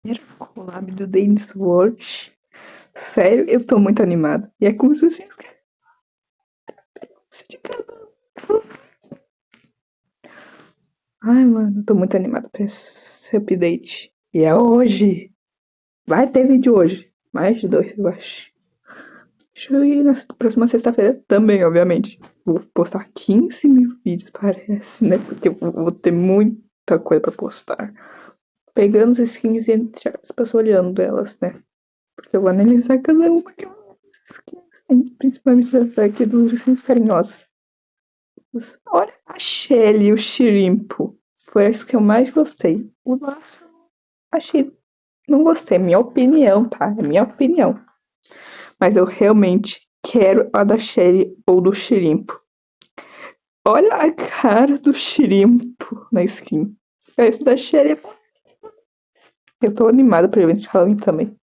Primeiro collab do Dance World. Sério, eu tô muito animada. E é com os ursinhos de cada um. Ai, mano, eu tô muito animada pra esse update. E é hoje. Vai ter vídeo hoje. Mais de dois, eu acho. Deixa eu ir na próxima sexta-feira também, obviamente. Vou postar 15 mil vídeos, parece, né? Porque eu vou ter muita coisa pra postar. Pegando os skins e as pessoas olhando elas, né? Porque eu vou analisar cada uma que eu skins, principalmente essa aqui dos ursinhos carinhosos. Olha a Shelly e o Shirimpo. Foi as que eu mais gostei. O laço, achei. Não gostei, minha opinião, tá? É minha opinião. Mas eu realmente quero a da Shelly ou do Shirimpo. Olha a cara do Shirimpo na skin. Esse da Shelly. Eu tô animada pro evento de Halloween também.